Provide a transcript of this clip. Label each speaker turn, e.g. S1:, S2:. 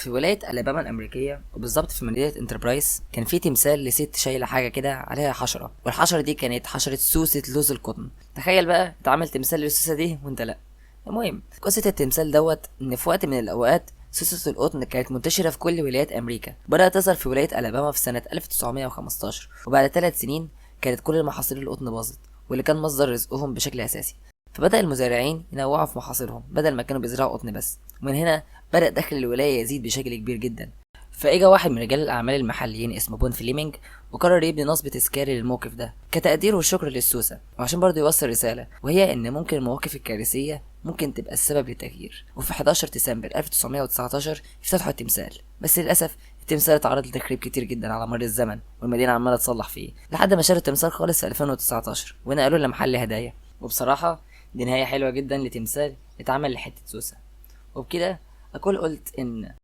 S1: في ولاية ألاباما الأمريكية وبالظبط في مدينة انتربرايز كان في تمثال لست شايلة حاجة كده عليها حشرة، والحشرة دي كانت حشرة سوسة لوز القطن. تخيل بقى اتعمل تمثال للسوسة دي وانت لأ. المهم قصة التمثال دوت إن في وقت من الأوقات سوسة القطن كانت منتشرة في كل ولايات أمريكا، بدأت تظهر في ولاية ألاباما في سنة 1915، وبعد 3 سنين كانت كل محاصيل القطن باظت واللي كان مصدر رزقهم بشكل أساسي. فبدأ المزارعين ينوعوا في محاصيلهم بدل ما كانوا بيزرعوا قطن بس، ومن هنا بدأ دخل الولاية يزيد بشكل كبير جدا. فاجا واحد من رجال الأعمال المحليين اسمه بون فليمنج وقرر يبني نصب تذكاري للموقف ده كتقدير والشكر للسوسة، وعشان برضه يوصل رسالة، وهي إن ممكن المواقف الكارثية ممكن تبقى السبب للتغيير. وفي 11 ديسمبر 1919 افتتحوا التمثال، بس للأسف التمثال اتعرض لتخريب كتير جدا على مر الزمن، والمدينة عمالة تصلح فيه لحد ما شالوا التمثال خالص في 2019 ونقلوه لمحل هدايا. وبصراحة دي نهاية حلوة جدا لتمثال اتعمل لحتة سوسة. وبكده أكون قلت إن